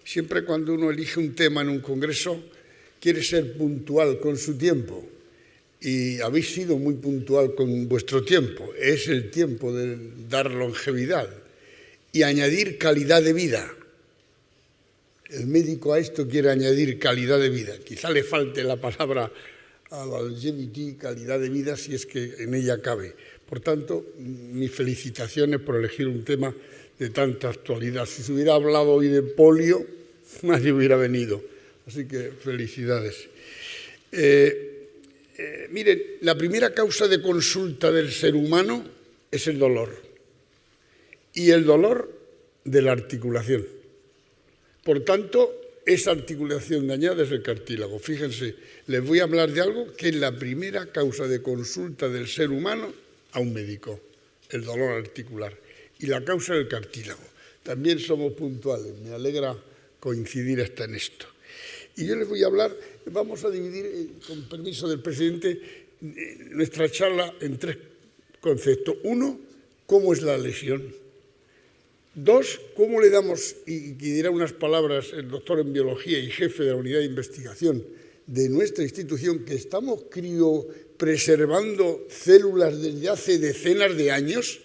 Siempre cuando uno elige un tema en un congreso, quiere ser puntual con su tiempo. Y habéis sido muy puntual con vuestro tiempo. Es el tiempo de dar longevidad y añadir calidad de vida. El médico a esto quiere añadir calidad de vida. Quizá le falte la palabra a la longevity, calidad de vida, si es que en ella cabe. Por tanto, mis felicitaciones por elegir un tema de tanta actualidad. Si se hubiera hablado hoy de polio, nadie hubiera venido. Así que felicidades. Miren, la primera causa de consulta del ser humano es el dolor. Y el dolor de la articulación. Por tanto, esa articulación dañada es el cartílago. Fíjense, les voy a hablar de algo que es la primera causa de consulta del ser humano a un médico, el dolor articular. Y la causa del cartílago. También somos puntuales, me alegra coincidir hasta en esto. Y yo les voy a hablar, vamos a dividir, con permiso del presidente, nuestra charla en 3 conceptos. 1, ¿cómo es la lesión? 2, ¿cómo le damos, y que dirá unas palabras el doctor en biología y jefe de la unidad de investigación de nuestra institución, que estamos criopreservando células desde hace decenas de años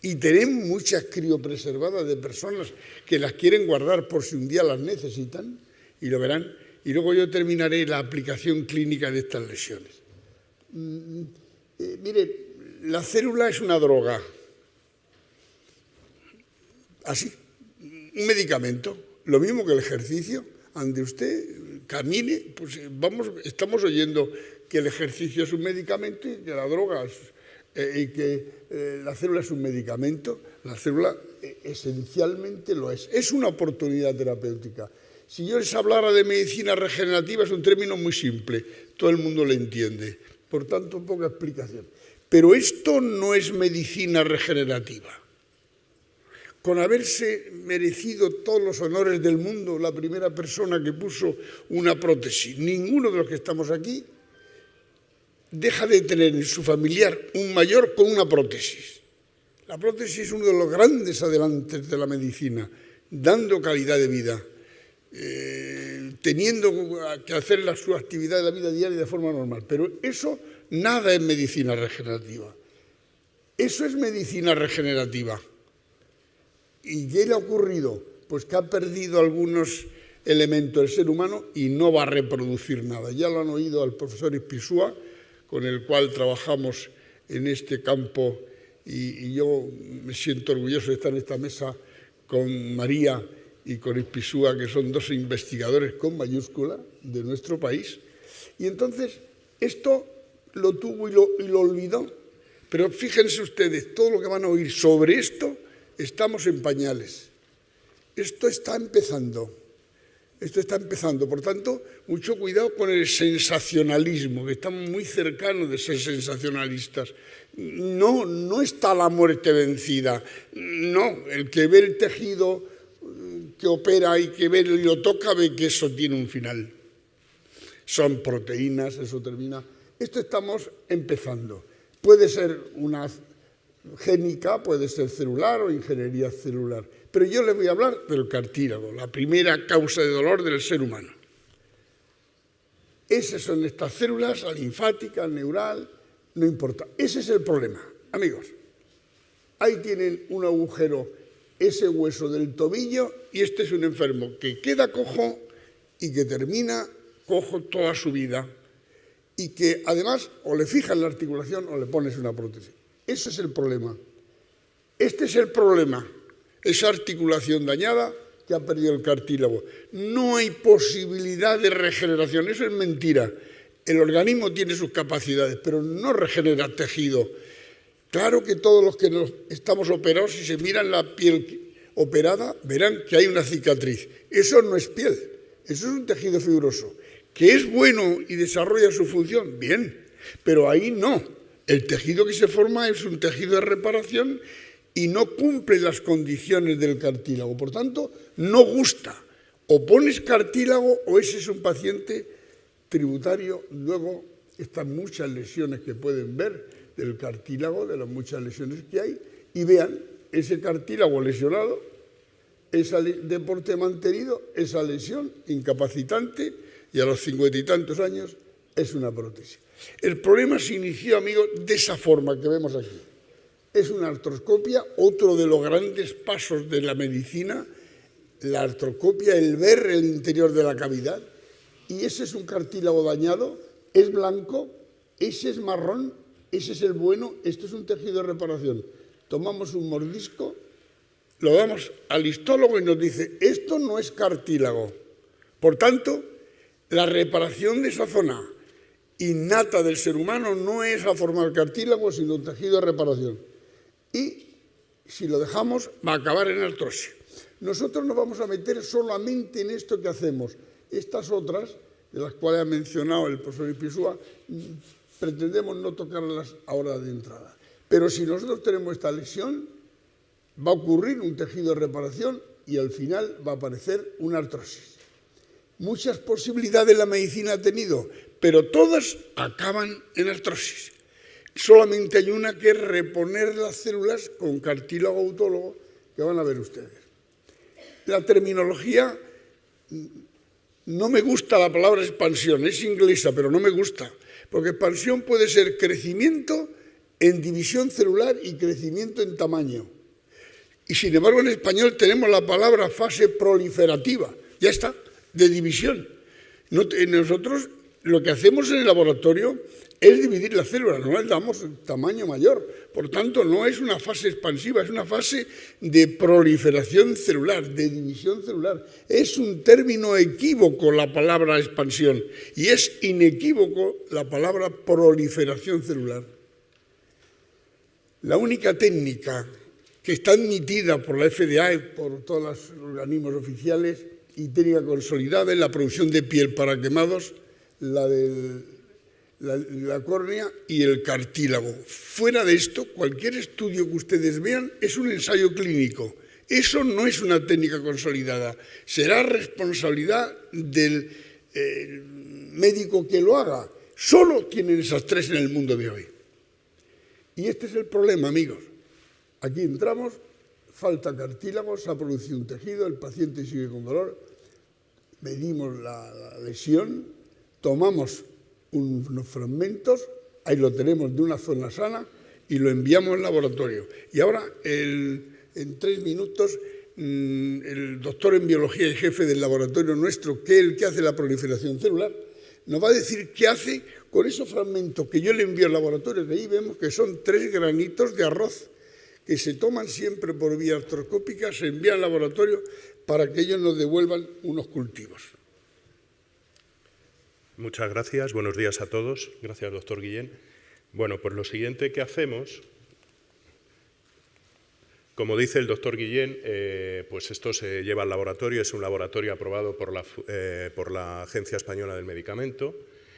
y tenemos muchas criopreservadas de personas que las quieren guardar por si un día las necesitan, y lo verán, y luego yo terminaré la aplicación clínica de estas lesiones. Mire, la célula es una droga. Así, un medicamento, lo mismo que el ejercicio. Ande usted camine, pues estamos oyendo que el ejercicio es un medicamento y que la droga y que la célula es un medicamento. La célula esencialmente lo es. Es una oportunidad terapéutica. Si yo les hablara de medicina regenerativa, es un término muy simple, todo el mundo lo entiende, por tanto poca explicación. Pero esto no es medicina regenerativa. Con haberse merecido todos los honores del mundo, la primera persona que puso una prótesis. Ninguno de los que estamos aquí deja de tener en su familiar un mayor con una prótesis. La prótesis es uno de los grandes adelantos de la medicina, dando calidad de vida, teniendo que hacer su actividad de la vida diaria de forma normal. Pero eso nada es medicina regenerativa. Eso es medicina regenerativa. ¿Y qué le ha ocurrido? Pues que ha perdido algunos elementos del ser humano y no va a reproducir nada. Ya lo han oído al profesor Ispizúa, con el cual trabajamos en este campo, y yo me siento orgulloso de estar en esta mesa con María y con Ispizúa, que son 2 investigadores con mayúscula de nuestro país. Y entonces esto lo tuvo y lo olvidó. Pero fíjense ustedes, todo lo que van a oír sobre esto, estamos en pañales. Esto está empezando. Por tanto, mucho cuidado con el sensacionalismo, que estamos muy cercanos de ser sensacionalistas. No está la muerte vencida. No, el que ve el tejido que opera y que ve y lo toca, ve que eso tiene un final. Son proteínas, eso termina. Esto estamos empezando. Puede ser una génica, puede ser celular o ingeniería celular. Pero yo les voy a hablar del cartílago, la primera causa de dolor del ser humano. Esas son estas células, la linfática, neural, no importa. Ese es el problema, amigos. Ahí tienen un agujero, ese hueso del tobillo, y este es un enfermo que queda cojo y que termina cojo toda su vida, y que además o le fijas la articulación o le pones una prótesis. Ese es el problema. Este es el problema, esa articulación dañada que ha perdido el cartílago. No hay posibilidad de regeneración, eso es mentira. El organismo tiene sus capacidades, pero no regenera tejido. Claro que todos los que estamos operados, si se miran la piel operada, verán que hay una cicatriz. Eso no es piel, eso es un tejido fibroso, que es bueno y desarrolla su función, bien, pero ahí no. El tejido que se forma es un tejido de reparación y no cumple las condiciones del cartílago. Por tanto, no gusta. O pones cartílago o ese es un paciente tributario. Luego, estas muchas lesiones que pueden ver del cartílago, de las muchas lesiones que hay, y vean ese cartílago lesionado, deporte mantenido, esa lesión incapacitante y a los 50 y tantos años es una prótesis. El problema se inició, amigos, de esa forma que vemos aquí. Es una artroscopia, otro de los grandes pasos de la medicina, la artroscopia, el ver el interior de la cavidad. Y ese es un cartílago dañado, es blanco, ese es marrón, ese es el bueno, esto es un tejido de reparación. Tomamos un mordisco, lo damos al histólogo y nos dice, esto no es cartílago. Por tanto, la reparación de esa zona innata del ser humano no es a formar cartílago, sino un tejido de reparación. Y si lo dejamos, va a acabar en artrosis. Nosotros nos vamos a meter solamente en esto que hacemos. Estas otras, de las cuales ha mencionado el profesor Ispizua, pretendemos no tocarlas ahora de entrada. Pero si nosotros tenemos esta lesión, va a ocurrir un tejido de reparación y al final va a aparecer una artrosis. Muchas posibilidades la medicina ha tenido, pero todas acaban en artrosis. Solamente hay una, que es reponer las células con cartílago autólogo, que van a ver ustedes. La terminología, no me gusta la palabra expansión, es inglesa, pero no me gusta, porque expansión puede ser crecimiento en división celular y crecimiento en tamaño. Y sin embargo en español tenemos la palabra fase proliferativa, ya está, de división. Nosotros lo que hacemos en el laboratorio es dividir las células, no les damos tamaño mayor. Por tanto, no es una fase expansiva, es una fase de proliferación celular, de división celular. Es un término equívoco la palabra expansión y es inequívoco la palabra proliferación celular. La única técnica que está admitida por la FDA y por todos los organismos oficiales y técnica consolidada es la producción de piel para quemados, la córnea y el cartílago. Fuera de esto, cualquier estudio que ustedes vean es un ensayo clínico. Eso no es una técnica consolidada. Será responsabilidad del médico que lo haga. Solo tienen esas tres en el mundo de hoy. Y este es el problema, amigos. Aquí entramos, falta cartílago, se ha producido un tejido, el paciente sigue con dolor, medimos la lesión, tomamos unos fragmentos, ahí lo tenemos de una zona sana y lo enviamos al laboratorio. Y ahora, en 3 minutos, el doctor en biología y jefe del laboratorio nuestro, que es el que hace la proliferación celular, nos va a decir qué hace con esos fragmentos que yo le envío al laboratorio, que ahí vemos que son 3 granitos de arroz que se toman siempre por vía artroscópica, se envían al laboratorio para que ellos nos devuelvan unos cultivos. Muchas gracias, buenos días a todos. Gracias, doctor Guillén. Bueno, pues lo siguiente que hacemos, como dice el doctor Guillén, pues esto se lleva al laboratorio, es un laboratorio aprobado por la Agencia Española del Medicamento,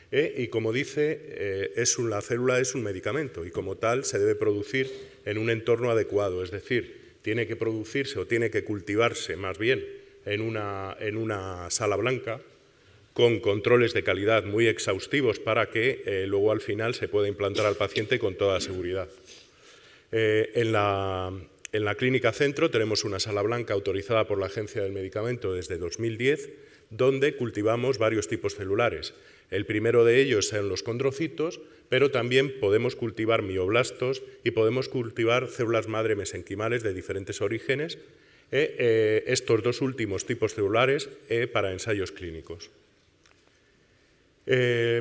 y como dice, la célula es un medicamento y como tal se debe producir en un entorno adecuado, es decir, tiene que producirse o tiene que cultivarse más bien en una sala blanca con controles de calidad muy exhaustivos para que luego al final se pueda implantar al paciente con toda seguridad. En la Clínica Centro tenemos una sala blanca autorizada por la Agencia del Medicamento desde 2010, donde cultivamos varios tipos celulares. El primero de ellos son los condrocitos, pero también podemos cultivar mioblastos y podemos cultivar células madre mesenquimales de diferentes orígenes, estos 2 últimos tipos celulares para ensayos clínicos.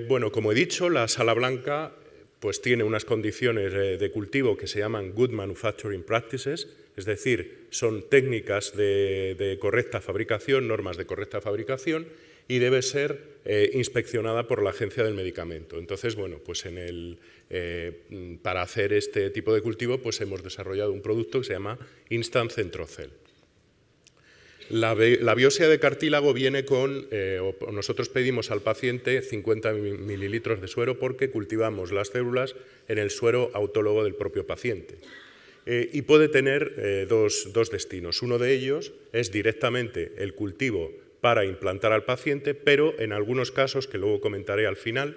Bueno, como he dicho, la sala blanca pues tiene unas condiciones de cultivo que se llaman Good Manufacturing Practices, es decir, son técnicas de correcta fabricación, normas de correcta fabricación, y debe ser inspeccionada por la Agencia del Medicamento. Entonces, bueno, pues para hacer este tipo de cultivo pues hemos desarrollado un producto que se llama Instant Centrocell. La biopsia de cartílago viene con, nosotros pedimos al paciente 50 mililitros de suero porque cultivamos las células en el suero autólogo del propio paciente. Y puede tener dos destinos. Uno de ellos es directamente el cultivo para implantar al paciente, pero en algunos casos, que luego comentaré al final,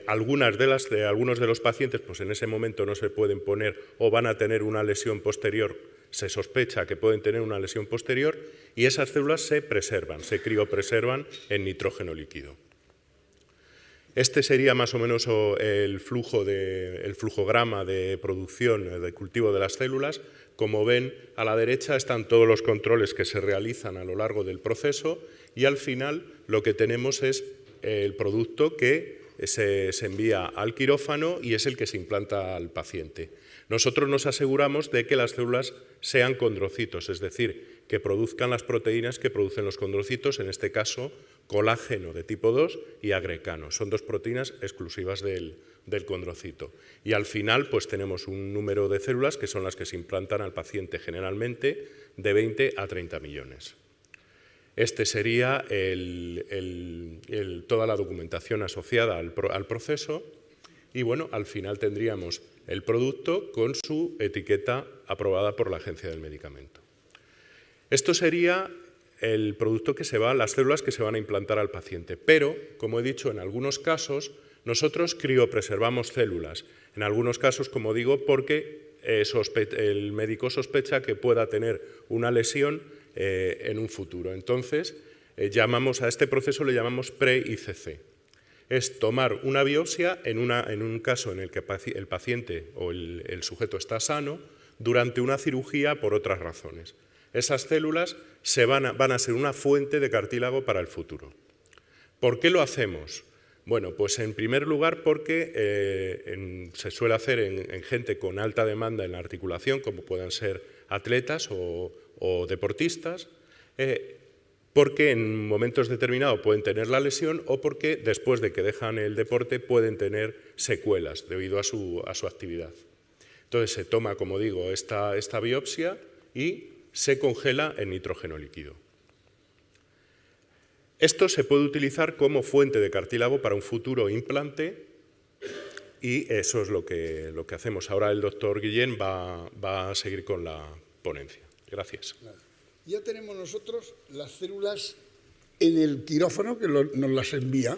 algunos de los pacientes pues en ese momento no se pueden poner o van a tener una lesión posterior, se sospecha que pueden tener una lesión posterior y esas células se preservan, se criopreservan en nitrógeno líquido. Este sería más o menos el flujograma de producción, de cultivo de las células. Como ven, a la derecha están todos los controles que se realizan a lo largo del proceso y al final lo que tenemos es el producto que se envía al quirófano y es el que se implanta al paciente. Nosotros nos aseguramos de que las células sean condrocitos, es decir, que produzcan las proteínas que producen los condrocitos, en este caso colágeno de tipo 2 y agrecano. Son dos proteínas exclusivas del condrocito. Y al final pues tenemos un número de células que son las que se implantan al paciente generalmente de 20 a 30 millones. Este sería toda la documentación asociada al proceso y bueno, al final tendríamos el producto con su etiqueta aprobada por la Agencia del Medicamento. Esto sería el producto que se va, las células que se van a implantar al paciente, pero, como he dicho, en algunos casos nosotros criopreservamos células, en algunos casos, como digo, porque el médico sospecha que pueda tener una lesión en un futuro. Entonces, a este proceso le llamamos pre-ICC. Es tomar una biopsia en un caso en el que el paciente o el sujeto está sano durante una cirugía por otras razones. Esas células van a ser una fuente de cartílago para el futuro. ¿Por qué lo hacemos? Bueno, pues en primer lugar porque se suele hacer en gente con alta demanda en la articulación, como puedan ser atletas o deportistas, porque en momentos determinados pueden tener la lesión o porque después de que dejan el deporte pueden tener secuelas debido a su actividad. Entonces se toma, como digo, esta biopsia y se congela en nitrógeno líquido. Esto se puede utilizar como fuente de cartílago para un futuro implante y eso es lo que hacemos. Ahora el doctor Guillén va a seguir con la ponencia. Gracias. Ya tenemos nosotros las células en el quirófano que nos las envía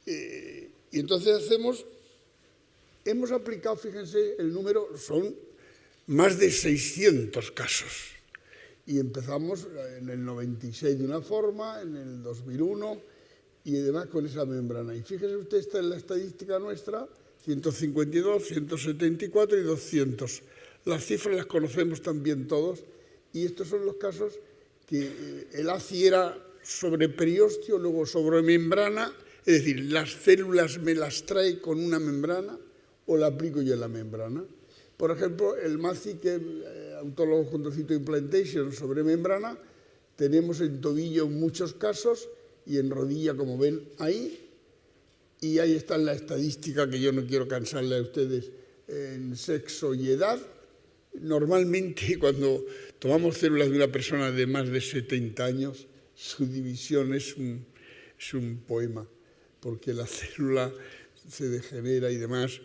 y entonces hemos aplicado, fíjense, el número son más de 600 casos. Y empezamos en el 96 de una forma, en el 2001 y además con esa membrana. Y fíjese usted, esta es la estadística nuestra, 152, 174 y 200. Las cifras las conocemos también todos y estos son los casos que el ACI era sobre periósteo, luego sobre membrana, es decir, las células me las trae con una membrana o la aplico yo en la membrana. Por ejemplo, el MACI, que es Autologous Chondrocyte Implantation sobre membrana, tenemos en tobillo muchos casos y en rodilla, como ven ahí, y ahí está la estadística que yo no quiero cansarle a ustedes en sexo y edad. Normalmente, cuando tomamos células de una persona de más de 70 años, su división es un poema, porque la célula se degenera y demás.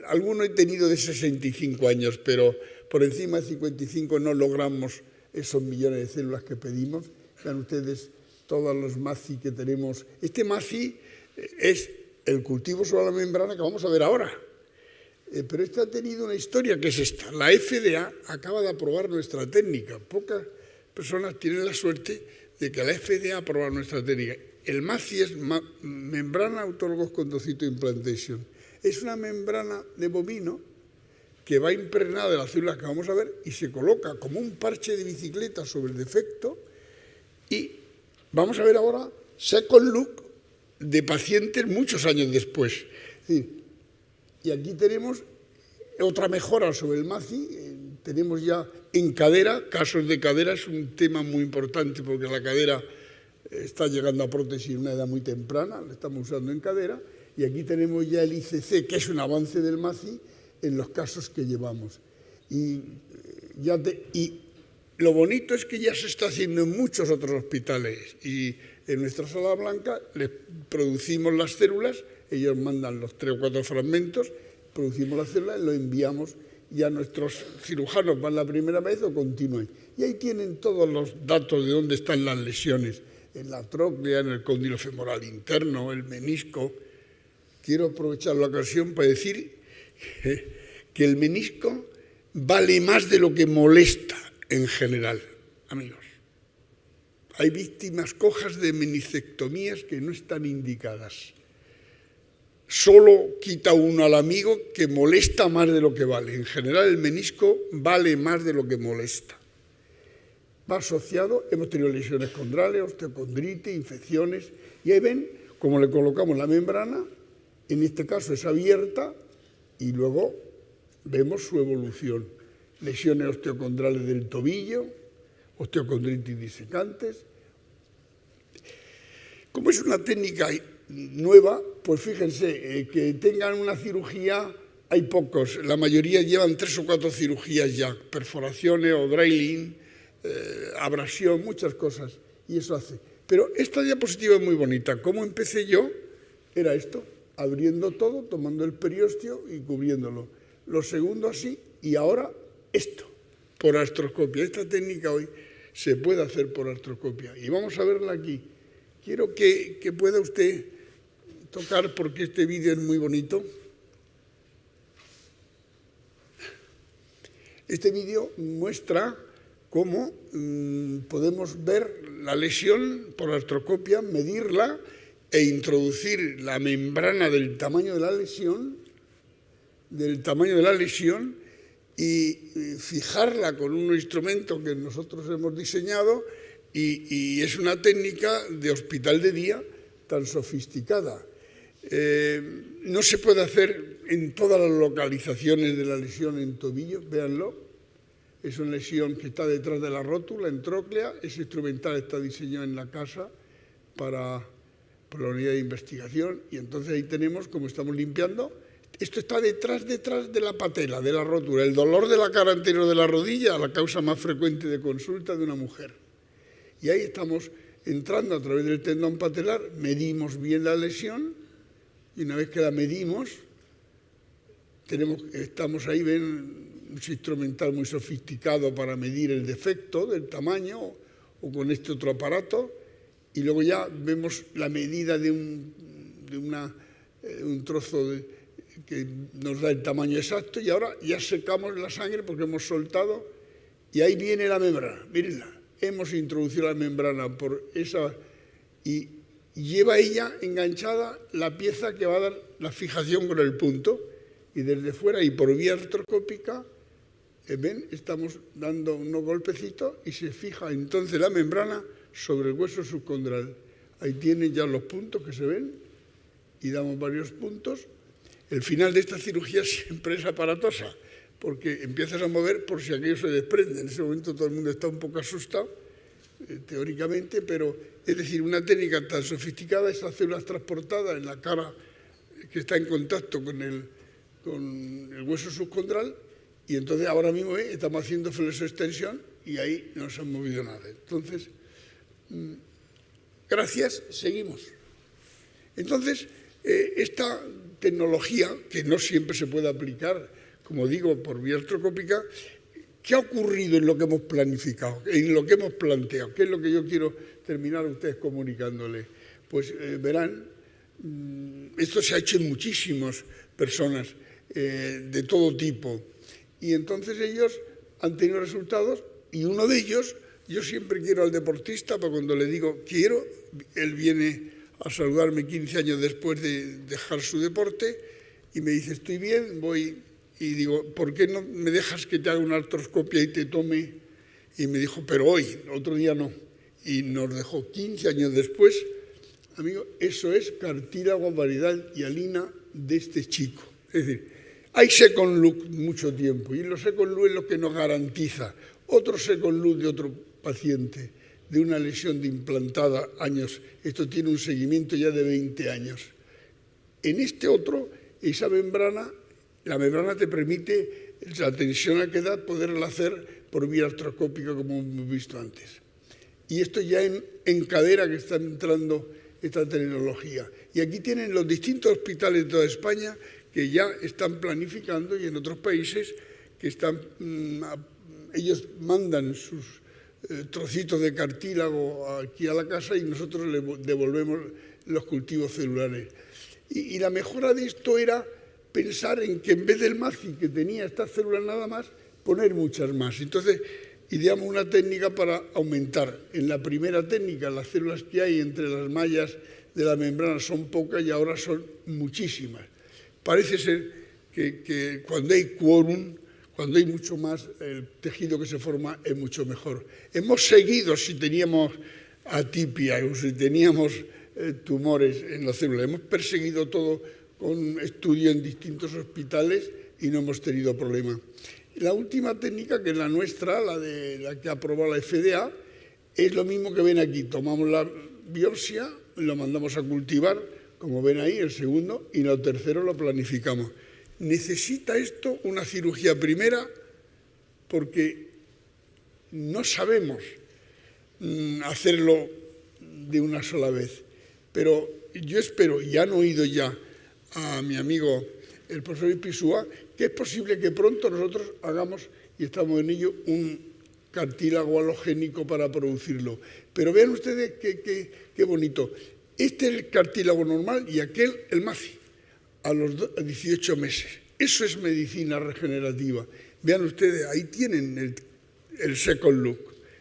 Alguno he tenido de 65 años, pero por encima de 55 no logramos esos millones de células que pedimos. Vean ustedes todos los MACI que tenemos. Este MACI es el cultivo sobre la membrana que vamos a ver ahora. Pero este ha tenido una historia que es esta. La FDA acaba de aprobar nuestra técnica. Pocas personas tienen la suerte de que la FDA ha aprobado nuestra técnica. El MACI es membrana Autologous Chondrocyte Implantation. Es una membrana de bovino que va impregnada de las células que vamos a ver y se coloca como un parche de bicicleta sobre el defecto y vamos a ver ahora second look de pacientes muchos años después. Y aquí tenemos otra mejora sobre el MACI. Tenemos ya en cadera, casos de cadera, es un tema muy importante porque la cadera está llegando a prótesis en una edad muy temprana, la estamos usando en cadera. Y aquí tenemos ya el ICC, que es un avance del MACI en los casos que llevamos. Y lo bonito es que ya se está haciendo en muchos otros hospitales. Y en nuestra sala blanca les producimos las células, ellos mandan los 3 o 4 fragmentos, producimos las células, lo enviamos y a nuestros cirujanos van la primera vez o continúen. Y ahí tienen todos los datos de dónde están las lesiones. en la tróclea, en el cóndilo femoral interno, el menisco. Quiero aprovechar la ocasión para decir que el menisco vale más de lo que molesta en general, amigos. Hay víctimas cojas de meniscectomías que no están indicadas. Solo quita uno al amigo que molesta más de lo que vale. En general el menisco vale más de lo que molesta. Va asociado, hemos tenido lesiones condrales, osteocondritis, infecciones, y ahí ven cómo le colocamos la membrana, en este caso es abierta, y luego vemos su evolución. Lesiones osteocondrales del tobillo, osteocondritis disecantes. Como es una técnica nueva, pues fíjense, que tengan una cirugía, hay pocos, la mayoría llevan 3 o 4 cirugías ya, perforaciones o drilling, abrasión, muchas cosas, y eso hace. Pero esta diapositiva es muy bonita. ¿Cómo empecé yo? Era esto, abriendo todo, tomando el periósteo y cubriéndolo. Lo segundo así, y ahora esto, por artroscopia. Esta técnica hoy se puede hacer por artroscopia, y vamos a verla aquí. Quiero que pueda usted tocar, porque este vídeo es muy bonito. Este vídeo muestra cómo podemos ver la lesión por artroscopia, medirla e introducir la membrana del tamaño de la lesión, y fijarla con un instrumento que nosotros hemos diseñado, y es una técnica de hospital de día tan sofisticada. No se puede hacer en todas las localizaciones de la lesión en tobillo, véanlo. Es una lesión que está detrás de la rótula, en tróclea. Ese instrumental está diseñado en la casa por la unidad de investigación, y entonces ahí tenemos cómo estamos limpiando. Esto está detrás de la patela, de la rótula. El dolor de la cara anterior de la rodilla, la causa más frecuente de consulta de una mujer. Y ahí estamos entrando a través del tendón patelar, medimos bien la lesión, y una vez que la medimos, estamos ahí, ven, un instrumental muy sofisticado para medir el defecto del tamaño, o con este otro aparato, y luego ya vemos la medida de un trozo que nos da el tamaño exacto, y ahora ya secamos la sangre porque hemos soltado, y ahí viene la membrana, mírenla. Hemos introducido la membrana por esa, y lleva ella enganchada la pieza que va a dar la fijación con el punto, y desde fuera y por vía artroscópica, ven, estamos dando unos golpecitos y se fija entonces la membrana sobre el hueso subcondral. Ahí tienen ya los puntos que se ven, y damos varios puntos. El final de esta cirugía siempre es aparatosa, porque empiezas a mover por si aquello se desprende. En ese momento todo el mundo está un poco asustado, teóricamente, pero es decir, una técnica tan sofisticada, esas células transportadas en la cara que está en contacto con el hueso subcondral, y entonces ahora mismo estamos haciendo flexoextensión y ahí no se ha movido nada. Entonces, gracias, seguimos. Entonces, esta tecnología, que no siempre se puede aplicar, como digo, por vía artroscópica, ¿qué ha ocurrido en lo que hemos planificado, en lo que hemos planteado? ¿Qué es lo que yo quiero terminar a ustedes comunicándoles? Pues verán, esto se ha hecho en muchísimas personas de todo tipo, y entonces ellos han tenido resultados, y uno de ellos, yo siempre quiero al deportista, para cuando le digo quiero, él viene a saludarme 15 años después de dejar su deporte, y me dice, estoy bien, voy. Y digo, ¿por qué no me dejas que te haga una artroscopia y te tome? Y me dijo, pero hoy, otro día no. Y nos dejó 15 años después. Amigo, eso es cartílago, variedad y hialina de este chico. Es decir, hay second look mucho tiempo, y los second look es lo que nos garantiza. Otro second look de otro paciente, de una lesión de implantada años. Esto tiene un seguimiento ya de 20 años. En este otro, esa membrana, la membrana te permite, la tensión a que da, poderla hacer por vía artroscópica, como hemos visto antes. Y esto ya en cadera que está entrando esta tecnología. Y aquí tienen los distintos hospitales de toda España que ya están planificando, y en otros países que están, ellos mandan trocitos de cartílago aquí a la casa y nosotros le devolvemos los cultivos celulares. Y la mejora de esto era pensar en que en vez del MACI, que tenía estas células nada más, poner muchas más. Entonces, ideamos una técnica para aumentar. En la primera técnica, las células que hay entre las mallas de la membrana son pocas y ahora son muchísimas. Parece ser que cuando hay quórum, cuando hay mucho más, el tejido que se forma es mucho mejor. Hemos seguido si teníamos atipia o si teníamos tumores en las células. Hemos perseguido todo con estudios en distintos hospitales y no hemos tenido problema. La última técnica, que es la nuestra, la que ha aprobado la FDA, es lo mismo que ven aquí. Tomamos la biopsia, lo mandamos a cultivar, como ven ahí, el segundo, y lo tercero lo planificamos. Necesita esto una cirugía primera porque no sabemos hacerlo de una sola vez. Pero yo espero, y han oído ya a mi amigo el profesor Ispizua, que es posible que pronto nosotros hagamos, y estamos en ello, un cartílago halogénico para producirlo. Pero vean ustedes qué bonito. Este es el cartílago normal y aquel el MACI, a los 18 meses. Eso es medicina regenerativa. Vean ustedes, ahí tienen el second look.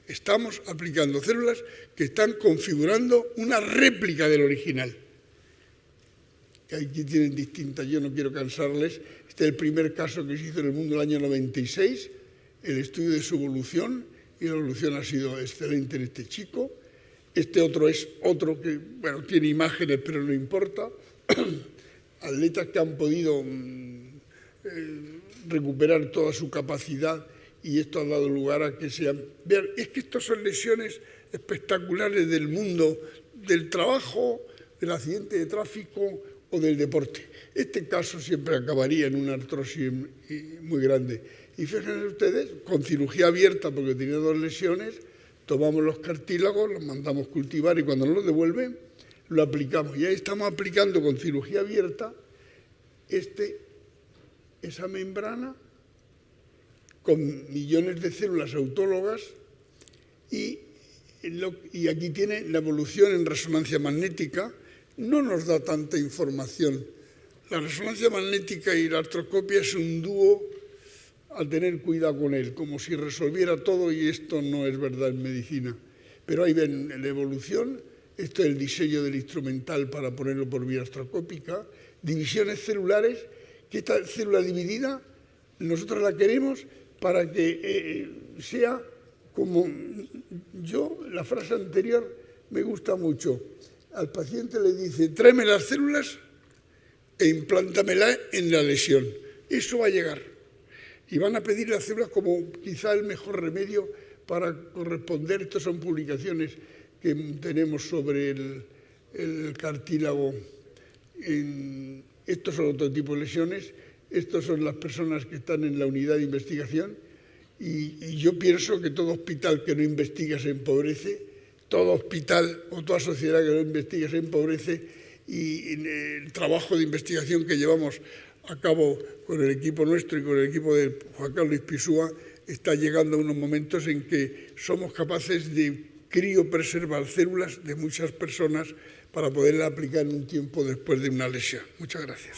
Estamos aplicando células que están configurando una réplica del original. Aquí tienen distintas, yo no quiero cansarles. Este es el primer caso que se hizo en el mundo en el año 96, el estudio de su evolución, y la evolución ha sido excelente en este chico. Este otro es otro que, bueno, tiene imágenes, pero no importa. Atletas que han podido recuperar toda su capacidad y esto ha dado lugar a que sean... Vean, es que estas son lesiones espectaculares del mundo del trabajo, del accidente de tráfico o del deporte. Este caso siempre acabaría en una artrosis muy grande. Y fíjense ustedes, con cirugía abierta, porque tenía 2 lesiones, tomamos los cartílagos, los mandamos cultivar y cuando nos los devuelven, lo aplicamos. Y ahí estamos aplicando con cirugía abierta esa membrana con millones de células autólogas y aquí tiene la evolución en resonancia magnética. No nos da tanta información. La resonancia magnética y la artroscopia es un dúo a tener cuidado con él, como si resolviera todo, y esto no es verdad en medicina. Pero ahí ven la evolución, esto es el diseño del instrumental para ponerlo por vía artroscópica, divisiones celulares, que esta célula dividida nosotros la queremos para que sea como yo, la frase anterior me gusta mucho. Al paciente le dice, tráeme las células e implántamelas en la lesión. Eso va a llegar. Y van a pedir las células como quizá el mejor remedio para corresponder. Estas son publicaciones que tenemos sobre el cartílago. Estos son otro tipo de lesiones. Estos son las personas que están en la unidad de investigación. Y yo pienso que todo hospital que no investiga se empobrece, todo hospital o toda sociedad que no investiga se empobrece, y en el trabajo de investigación que llevamos a cabo con el equipo nuestro y con el equipo de Juan Carlos Ispizua está llegando a unos momentos en que somos capaces de criopreservar células de muchas personas para poderlas aplicar en un tiempo después de una lesión. Muchas gracias.